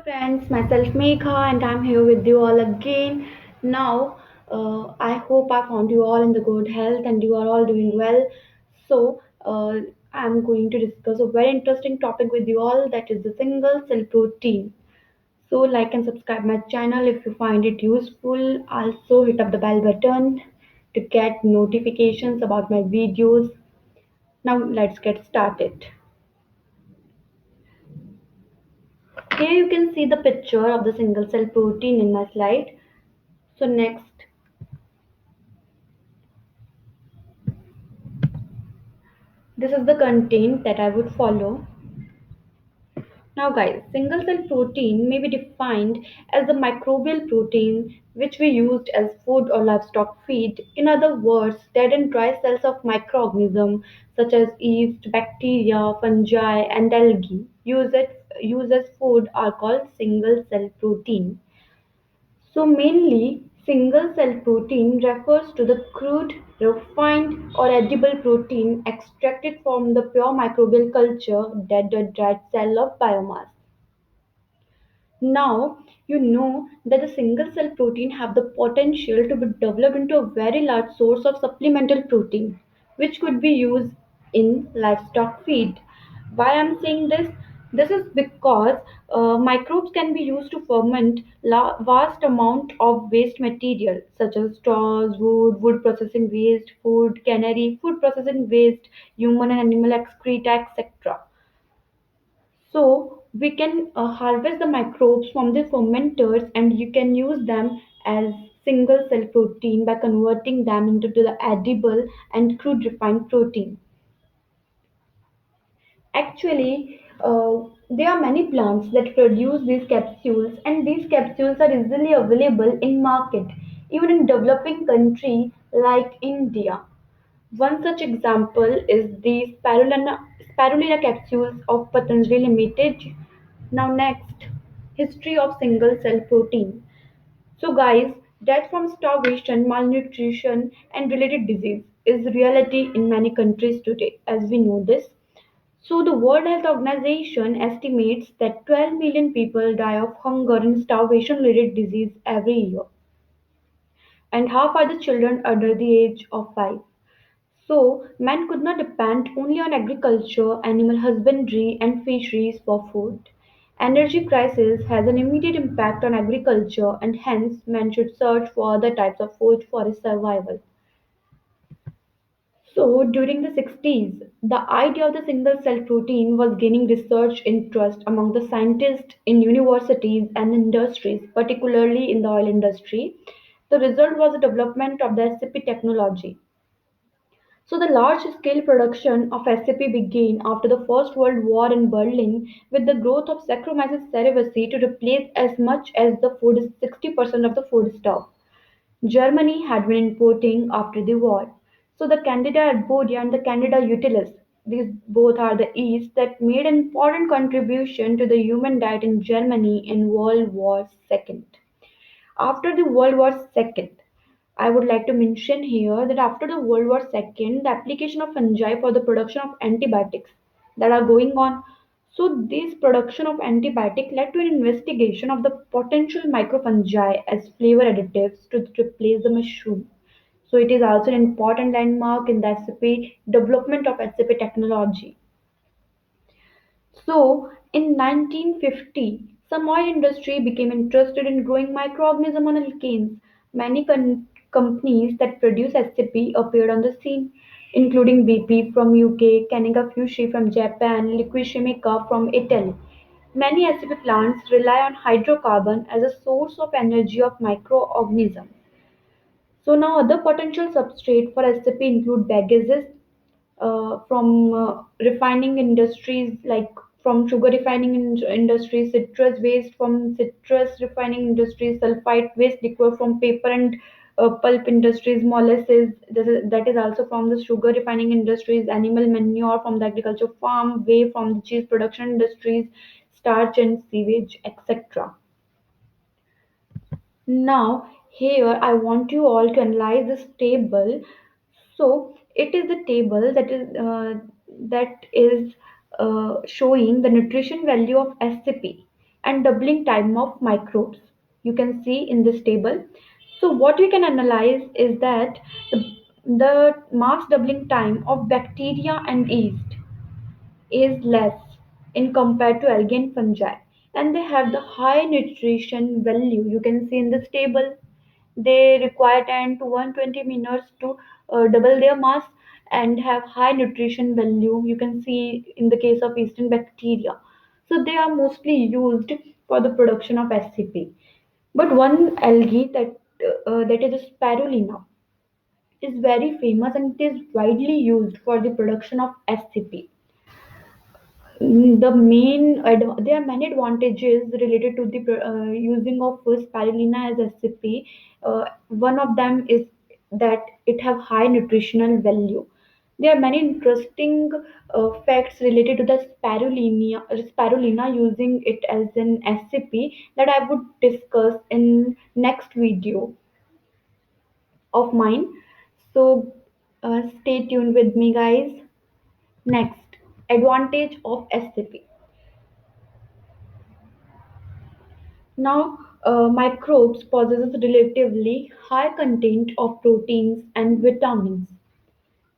friends, myself Megha, and I'm here with you all again. Now, I hope I found you all in the good health and you are all doing well. So, I'm going to discuss a very interesting topic with you all, that is the single cell protein. So, like and subscribe my channel if you find it useful. Also, hit up the bell button to get notifications about my videos. Now, let's get started. Here you can see the picture of the single cell protein in my slide. So next, this is the content that I would follow. Now guys, single cell protein may be defined as the microbial protein which we used as food or livestock feed. In other words, dead and dry cells of microorganisms such as yeast, bacteria, fungi and algae used as food are called single cell protein. So mainly, single-cell protein refers to the crude, refined or edible protein extracted from the pure microbial culture, dead or dried cell of biomass. Now, you know that the single cell protein have the potential to be developed into a very large source of supplemental protein, which could be used in livestock feed. Why I'm saying this? This is because microbes can be used to ferment vast amount of waste material such as straws, wood processing waste, food, cannery, food processing waste, human and animal excreta, etc. So we can harvest the microbes from the fermenters and you can use them as single cell protein by converting them into the edible and crude refined protein. Actually, there are many plants that produce these capsules, and these capsules are easily available in market, even in developing country like India. One such example is the spirulina capsules of Patanjali Limited. Now next, history of single cell protein. So guys, death from starvation, malnutrition and related disease is reality in many countries today, as we know this. So the World Health Organization estimates that 12 million people die of hunger and starvation related disease every year, and half are the children under the age of 5. So, man could not depend only on agriculture, animal husbandry, and fisheries for food. Energy crisis has an immediate impact on agriculture, and hence man should search for other types of food for his survival. So, during the 60s, the idea of the single cell protein was gaining research interest among the scientists in universities and industries, particularly in the oil industry. The result was the development of the SCP technology. So the large-scale production of SAP began after the First World War in Berlin with the growth of Saccharomyces cerevisiae to replace as much as the food 60% of the foodstuff Germany had been importing after the war. So the Candida arborea and the Candida utilis, these both are the yeasts that made an important contribution to the human diet in Germany in World War II. After the World War II, I would like to mention here that after the World War II, the application of fungi for the production of antibiotics that are going on. So this production of antibiotic led to an investigation of the potential microfungi as flavor additives to replace the mushroom. So it is also an important landmark in the SAP development of SAP technology. So, in 1950, some oil industry became interested in growing microorganism on alkanes. Many companies that produce SCP appeared on the scene, including BP from UK, Kanega Fushi from Japan, Liquishimica from Italy. Many SCP plants rely on hydrocarbon as a source of energy of microorganisms. So now other potential substrate for SCP include bagases from refining industries like from sugar refining industries, citrus waste from citrus refining industries, sulfite waste liquor from paper and pulp industries, molasses that is also from the sugar refining industries, animal manure from the agriculture farm, whey from the cheese production industries, starch and sewage, etc. Now, here I want you all to analyze this table. So, it is the table that is showing the nutrition value of SCP. and doubling time of microbes. You can see in this table. So what we can analyze is that the mass doubling time of bacteria and yeast is less in compared to algae and fungi, and they have the high nutrition value. You can see in this table they require 10 to 120 minutes to double their mass and have high nutrition value. You can see in the case of yeast and bacteria. So they are mostly used for the production of SCP. But one algae that is spirulina is very famous and it is widely used for the production of SCP. There are many advantages related to the using of spirulina as SCP. One of them is that it have high nutritional value. There are many interesting facts related to the spirulina using it as an SCP that I would discuss in next video of mine. So stay tuned with me, guys. Next, advantage of SCP. Now, microbes possess relatively high content of proteins and vitamins.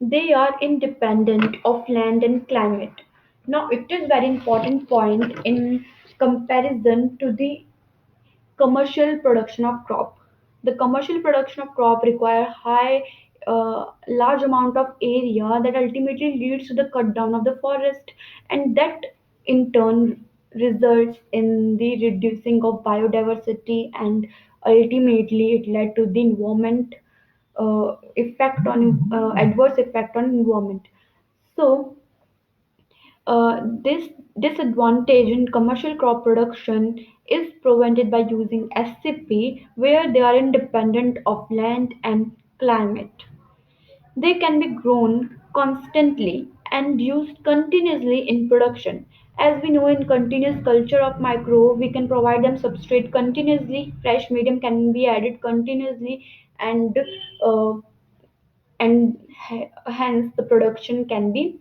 They are independent of land and climate. Now, it is very important point in comparison to the commercial production of crop. The commercial production of crop require large amount of area that ultimately leads to the cut down of the forest, and that in turn results in the reducing of biodiversity, and ultimately it led to the environment effect on adverse effect on environment. So this disadvantage in commercial crop production is prevented by using SCP where they are independent of land and climate. They can be grown constantly and used continuously in production. As we know, in continuous culture of micro, we can provide them substrate continuously, fresh medium can be added continuously, and uh, hence the production can be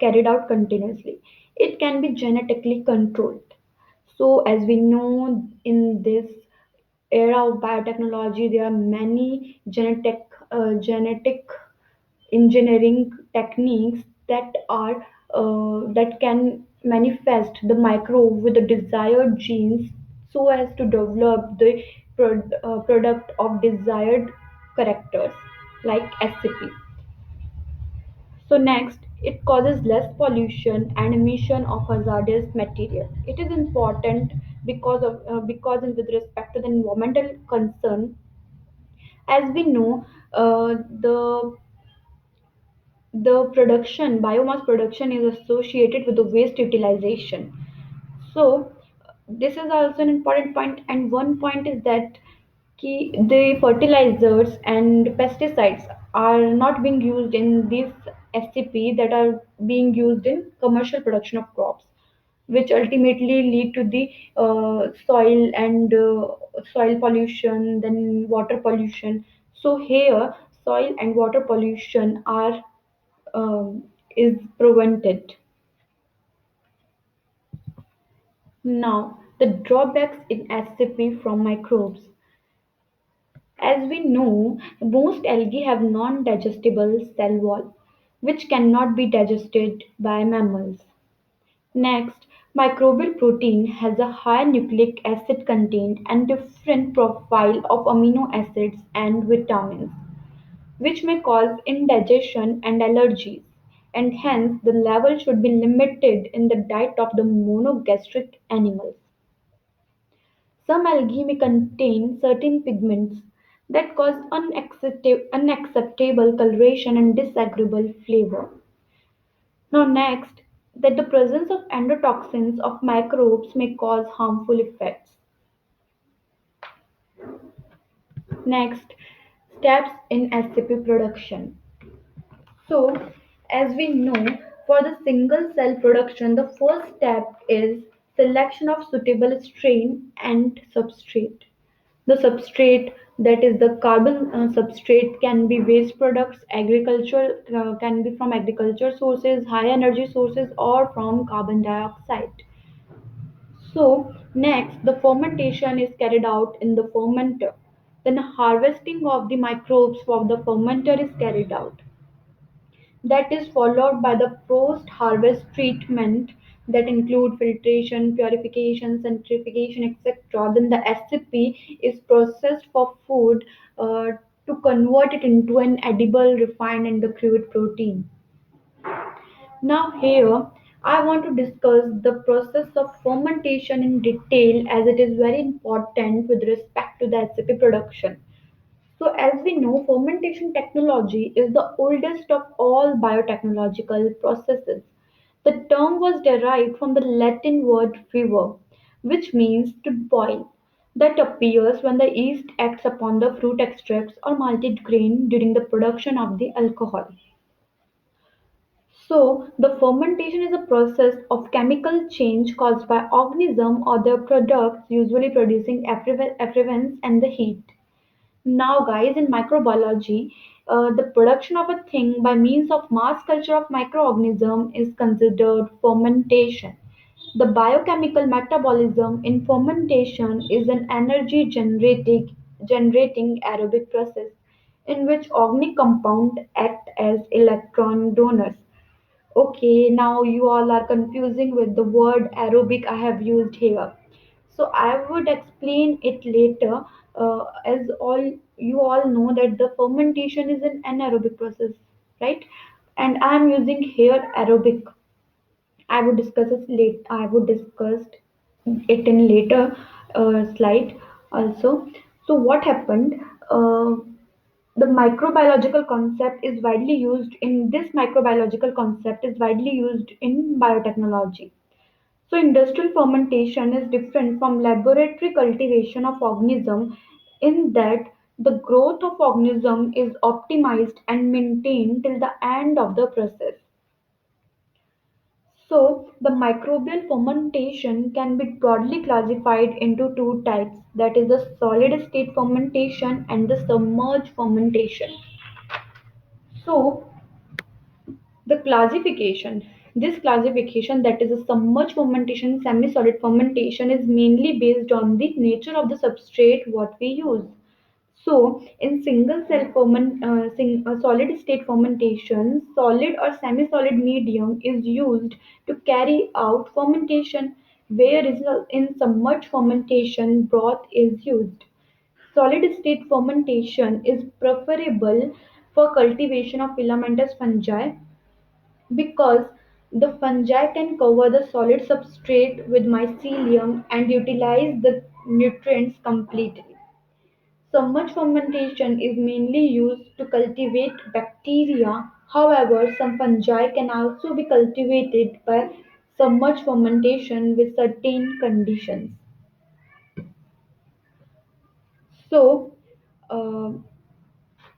carried out continuously. It can be genetically controlled. So, as we know, in this era of biotechnology, there are many genetic engineering techniques that can manifest the microbe with the desired genes so as to develop the product of desired characters like SCP. So next, it causes less pollution and emission of hazardous material. It is important because with respect to the environmental concern, as we know, the biomass production is associated with the waste utilization. So this is also an important point, and one point is that the fertilizers and pesticides are not being used in these SCP that are being used in commercial production of crops, which ultimately lead to the soil pollution, then water pollution. So here, soil and water pollution are is prevented. Now, the drawbacks in SCP from microbes. As we know, most algae have non-digestible cell wall, which cannot be digested by mammals. Next, microbial protein has a high nucleic acid content and different profile of amino acids and vitamins, which may cause indigestion and allergies, and hence the level should be limited in the diet of the monogastric animals. Some algae may contain certain pigments that cause unacceptable coloration and disagreeable flavor. Now, next, that the presence of endotoxins of microbes may cause harmful effects. Next, steps in SCP production. So, as we know, for the single cell production, the first step is selection of suitable strain and substrate. The substrate, that is the carbon substrate, can be waste products, agriculture can be from agriculture sources, high energy sources, or from carbon dioxide. So, next, the fermentation is carried out in the fermenter. Then, harvesting of the microbes from the fermenter is carried out. That is followed by the post-harvest treatment that include filtration, purification, centrifugation, etc. Then the SCP is processed for food to convert it into an edible, refined, and the crude protein. Now here I want to discuss the process of fermentation in detail as it is very important with respect to the SCP production. So, as we know, fermentation technology is the oldest of all biotechnological processes. The term was derived from the Latin word fever, which means to boil, that appears when the yeast acts upon the fruit extracts or malted grain during the production of the alcohol. So, the fermentation is a process of chemical change caused by organism or their products, usually producing effluents and the heat. Now, guys, in microbiology, the production of a thing by means of mass culture of microorganism is considered fermentation. The biochemical metabolism in fermentation is an generating aerobic process in which organic compounds act as electron donors. Okay, now you all are confusing with the word aerobic I have used here. So I would explain it later, as all you all know that the fermentation is an anaerobic process, right? And I am using here aerobic. I would discuss it late. I would discuss it in later slide also. So what happened? The microbiological concept is widely used in this microbiological concept is widely used in biotechnology. So industrial fermentation is different from laboratory cultivation of organism in that the growth of organism is optimized and maintained till the end of the process. So the microbial fermentation can be broadly classified into two types, that is the solid state fermentation and the submerged fermentation. So the classification. This classification, that is a submerged fermentation, semi-solid fermentation, is mainly based on the nature of the substrate what we use. So, in solid state fermentation, solid or semi-solid medium is used to carry out fermentation, whereas in submerged fermentation, broth is used. Solid state fermentation is preferable for cultivation of filamentous fungi because the fungi can cover the solid substrate with mycelium and utilize the nutrients completely. Submerged fermentation is mainly used to cultivate bacteria. However, some fungi can also be cultivated by submerged fermentation with certain conditions. So, uh,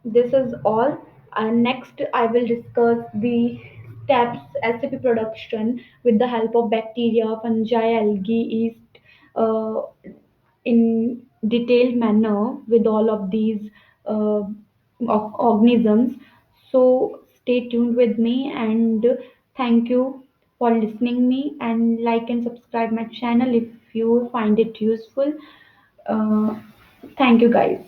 this is all. And next, I will discuss the steps SCP production with the help of bacteria, fungi, algae, yeast uh, in detailed manner with all of these uh, organisms. So stay tuned with me and thank you for listening me and like and subscribe my channel if you find it useful. Uh, Thank you guys.